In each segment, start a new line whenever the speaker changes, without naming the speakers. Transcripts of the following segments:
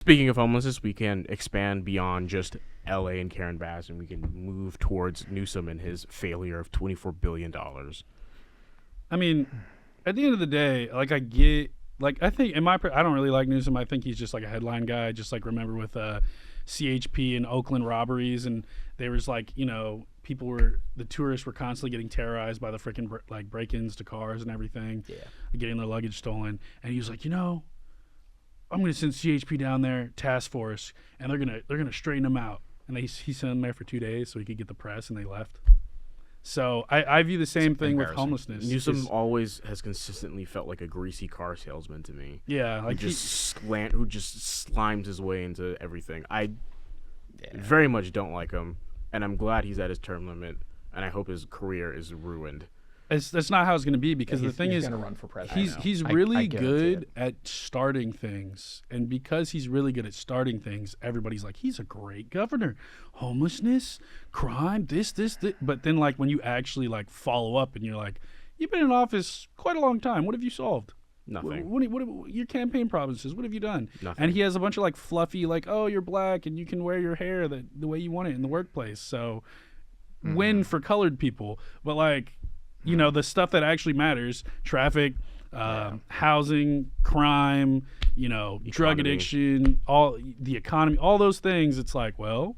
Speaking of homelessness, we can expand beyond just L.A. and Karen Bass, and we can move towards Newsom and his failure of $24 billion.
I mean, at the end of the day, like I get, like I think I don't really like Newsom. I think he's just like a headline guy. Just like remember with CHP and Oakland robberies, and there was like the tourists were constantly getting terrorized by the freaking like break-ins to cars and everything, getting their luggage stolen, and he was like, I'm going to send CHP down there, task force, and they're gonna straighten them out. And he sent them there for 2 days so he could get the press, and they left. So I view the same thing with homelessness.
Newsom always has consistently felt like a greasy car salesman to me.
Yeah, like
who just slimes his way into everything. I very much don't like him, and I'm glad he's at his term limit, and I hope his career is ruined.
That's not how it's going to be, because the thing is,
going to run for president.
He's really good at starting things, and because he's really good at starting things, everybody's like, he's a great governor. Homelessness, crime, this. But then, like, when you actually like follow up, and you're like, you've been in office quite a long time. What have you solved?
Nothing.
What your campaign promises? What have you done?
Nothing.
And he has a bunch of like fluffy, like, oh, you're black and you can wear your hair the way you want it in the workplace. So win for colored people, but like. The stuff that actually matters, traffic, housing, crime, drug addiction, all the economy, all those things. It's like, well,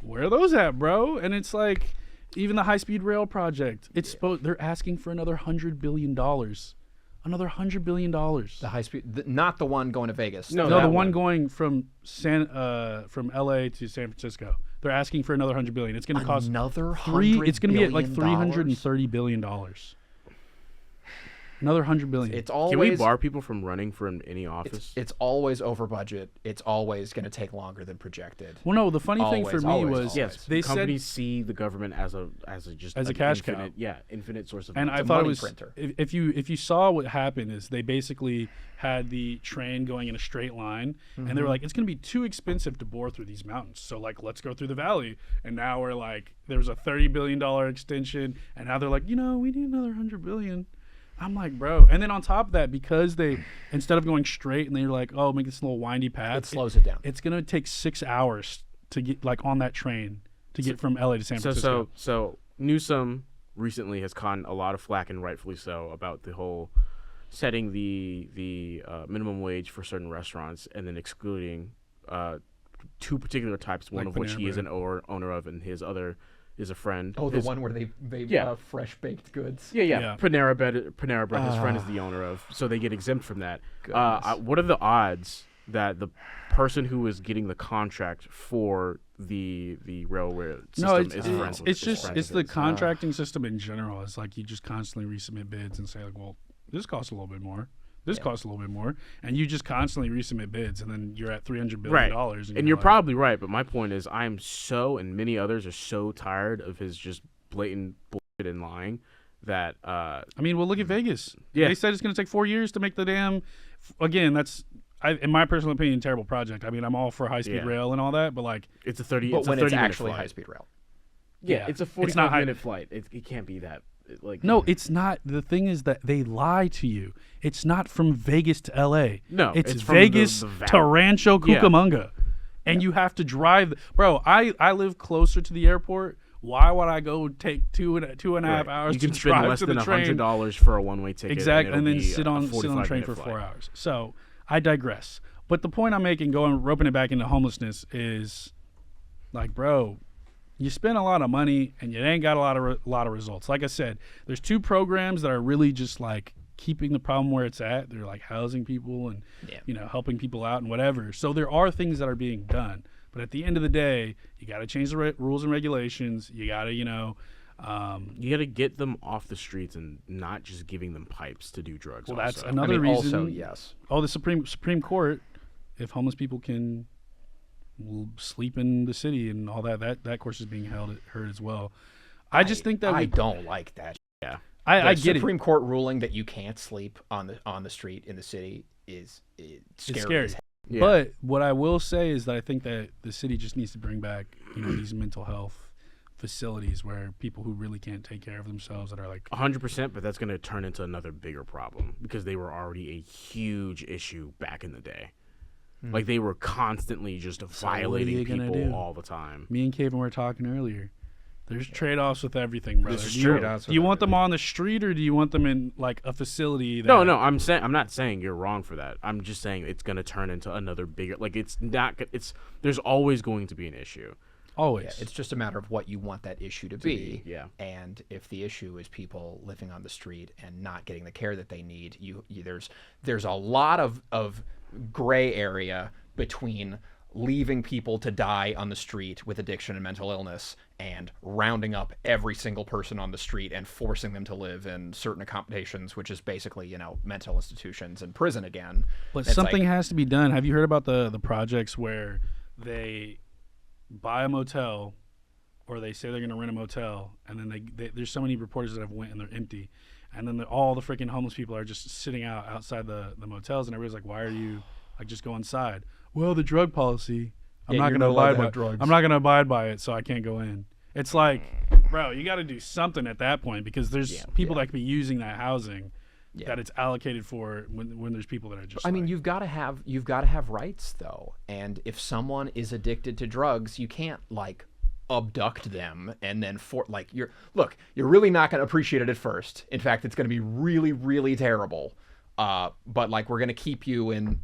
where are those at, bro? And it's like, even the high-speed rail project, they're asking for another $100 billion. Another $100 billion.
The high-speed, not the one going to Vegas.
No, the one going from LA to San Francisco. They're asking for another $100 billion. It's going to cost
another $100
It's going to be at like $330 billion. Another $100 billion.
It's always,
can we bar people from running for any office?
It's always over budget. It's always going to take longer than projected.
Well, no. The funny thing for me was,
they companies see the government as a
cash cow.
Infinite source of.
And
money.
I thought it was printer. If you saw what happened is they basically had the train going in a straight line, and they were like, it's going to be too expensive to bore through these mountains, so like let's go through the valley. And now we're like, there was a $30 billion extension, and now they're like, we need another $100 billion. I'm like, bro. And then on top of that, because they, instead of going straight and they're like, oh, make this little windy path.
It slows it down.
It's going to take 6 hours to get like on that train to get from LA to San Francisco.
So Newsom recently has gotten a lot of flack, and rightfully so, about the whole setting the minimum wage for certain restaurants and then excluding two particular types, one of which he is an owner of, and his other is a friend.
Oh, the one where they fresh baked goods.
Yeah. Panera Bread, his friend is the owner of, so they get exempt from that. What are the odds that the person who is getting the contract for the railroad system is friends with his friend?
It's the contracting system in general. It's like you just constantly resubmit bids and say like, well, this costs a little bit more. This costs a little bit more, and you just constantly resubmit bids, and then you're at $300 billion.
Right. And you're probably right, but my point is, and many others are so tired of his just blatant bullshit and lying that.
Look at Vegas.
Yeah.
They said it's going to take 4 years to make the damn. Again, that's, in my personal opinion, terrible project. I mean, I'm all for high-speed rail and all that, but like,
it's a 30.
But
it's
when
a 30
it's
minute
actually
flight.
high-speed rail.
Yeah, it's a 45-minute flight. It can't be that.
No, it's not. The thing is that they lie to you. It's not from Vegas to L.A.
No,
it's
from
Vegas
the
to Rancho Cucamonga, and you have to drive. Bro, I live closer to the airport. Why would I go take two and a half hours
you can
to
spend
drive
less
to
than
the train?
$100 for a one-way ticket,
exactly, and then sit on the train for
flight.
4 hours. So I digress. But the point I'm making, roping it back into homelessness, is like, bro, you spend a lot of money and you ain't got a lot of results. Like I said, there's 2 programs that are really just like keeping the problem where it's at. They're like housing people and helping people out and whatever. So there are things that are being done, but at the end of the day, you got to change the rules and regulations. You got to you got to get them off the streets and not just giving them pipes to do drugs. Well,
also.
that's another reason.
Also, yes.
Oh, the Supreme Court, if homeless people can sleep in the city and all that course is being heard as well. I just think that
I don't like that.
Yeah,
I get it.
Supreme Court ruling that you can't sleep on the street in the city is scary.
It's scary. Yeah. But what I will say is that I think that the city just needs to bring back these mental health facilities where people who really can't take care of themselves that are like
100%, but that's going to turn into another bigger problem because they were already a huge issue back in the day. Like they were constantly just violating
gonna
people
do?
all the time.
Me and Kevin were talking earlier. There's trade-offs with everything, brother.
This is
Do
true.
you want them on the street or do you want them in like a facility?
No, I'm not saying you're wrong for that. I'm just saying it's going to turn into another bigger. Like there's always going to be an issue.
Always.
Yeah, it's just a matter of what you want that issue to be.
Yeah.
And if the issue is people living on the street and not getting the care that they need, there's a lot of gray area between leaving people to die on the street with addiction and mental illness and rounding up every single person on the street and forcing them to live in certain accommodations, which is basically, mental institutions and prison again.
But
It's
something
like,
has to be done. Have you heard about the projects where they buy a motel or they say they're going to rent a motel and then they there's so many reporters that have went and they're empty and then all the freaking homeless people are just sitting outside the motels and everybody's like, why are you like just go inside? Well, the drug policy. I'm not going to abide by drugs. I'm not going to abide by it, so I can't go in. It's like, bro, you got to do something at that point because there's people that could be using that housing that it's allocated for when there's people that are just.
I mean, you've got to have rights though, and if someone is addicted to drugs, you can't like abduct them and then you're really not going to appreciate it at first. In fact, it's going to be really, really terrible. But like we're going to keep you in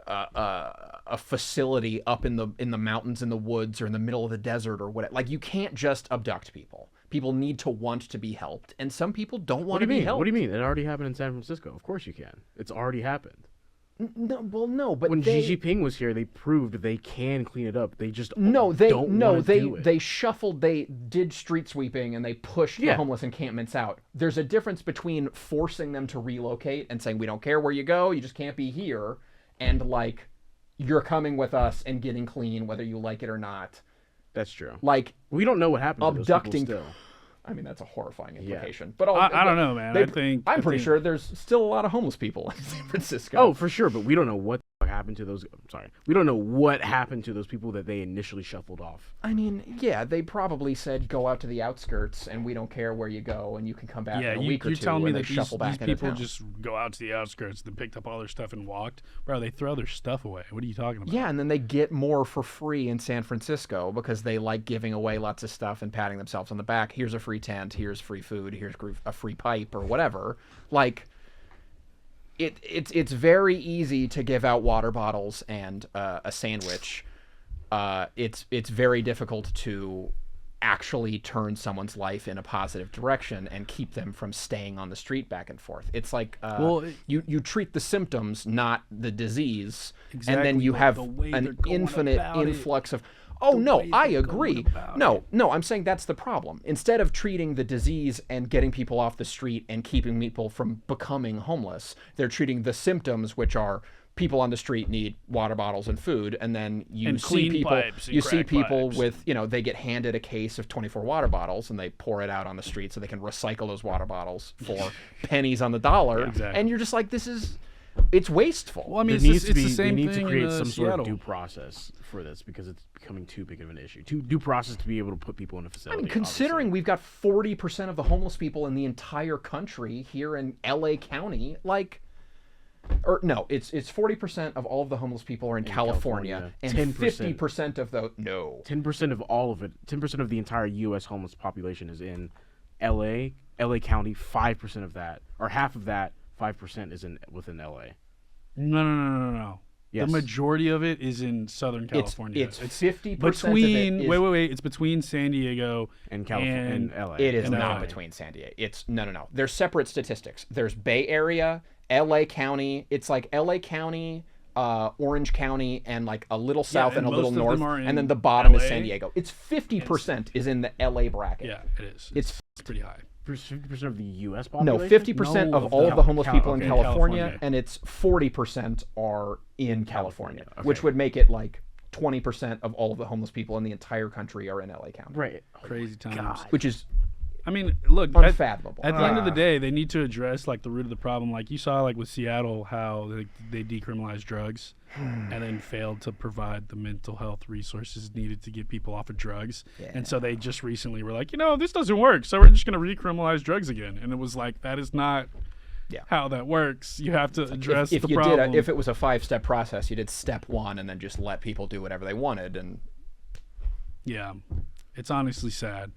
a facility up in the mountains, in the woods, or in the middle of the desert, or whatever. Like you can't just abduct people. People need to want to be helped, and some people don't want to be helped.
What do you mean? It already happened in San Francisco. Of course you can. It's already happened.
No, but
when Xi Jinping was here, they proved they can clean it up. They just
they shuffled. They did street sweeping and they pushed the homeless encampments out. There's a difference between forcing them to relocate and saying we don't care where you go, you just can't be here, and like you're coming with us and getting clean whether you like it or not.
That's true.
Like
we don't know what happened to those people still.
I mean, that's a horrifying implication. But
I don't know, man.
I'm pretty sure there's still a lot of homeless people in San Francisco.
Oh, for sure, but we don't know what happened to those. We don't know what happened to those people that they initially shuffled off.
I mean, yeah, they probably said go out to the outskirts, and we don't care where you go, and you can come back in a week or two.
You're telling me that
these
people just go out to the outskirts, then picked up all their stuff and walked? Bro, they throw their stuff away. What are you talking about?
Yeah, and then they get more for free in San Francisco because they like giving away lots of stuff and patting themselves on the back. Here's a free tent. Here's free food. Here's a free pipe or whatever. Like. It's very easy to give out water bottles and a sandwich. It's very difficult to actually turn someone's life in a positive direction and keep them from staying on the street back and forth. It's like you treat the symptoms, not the disease, and then you have an infinite influx of. Oh, no, I agree. No, I'm saying that's the problem. Instead of treating the disease and getting people off the street and keeping people from becoming homeless, they're treating the symptoms, which are people on the street need water bottles and food, and then you see people with, they get handed a case of 24 water bottles and they pour it out on the street so they can recycle those water bottles for pennies on the dollar.
Yeah, exactly.
And you're just like, it's wasteful.
Well, I mean,
They
same
need
thing
to create
in
some sort
Seattle.
of due process for this because it's becoming too big of an issue. Due process to be able to put people in a facility.
I mean, considering we've got 40% of the homeless people in the entire country here in LA County, it's 40% of all of the homeless people are in California, and 50% of those
10% of all of it. 10% of the entire U.S. homeless population is in LA County. 5% of that, or half of that, 5% is within LA.
No.
Yes.
The majority of it is in Southern California.
It's 50%
between.
of it is,
wait. It's between San Diego
and California and LA.
It is
and
not
LA.
between San Diego. It's no. There's separate statistics. There's Bay Area, LA County. It's like LA County, Orange County, and like a little south and a little north, and then the bottom is San Diego. It's 50% is in the LA bracket.
Yeah, it is.
It's
pretty high.
50% of the U.S. population?
No, 50% of all of the homeless people in California,
California,
and it's 40% are in California,
Okay.
which would make it like 20% of all of the homeless people in the entire country are in LA County.
Right.
Crazy times.
God.
Which is
I mean, look,
unfathomable.
At the end of the day, they need to address like the root of the problem. Like you saw, like with Seattle, how they decriminalized drugs and then failed to provide the mental health resources needed to get people off of drugs.
Yeah.
And so they just recently were like, this doesn't work, so we're just going to recriminalize drugs again. And it was like, that is not
Yeah.
how that works. You have to address
if
the
you
problem.
if it was a 5-step process, you did step 1 and then just let people do whatever they wanted. And
yeah, it's honestly sad.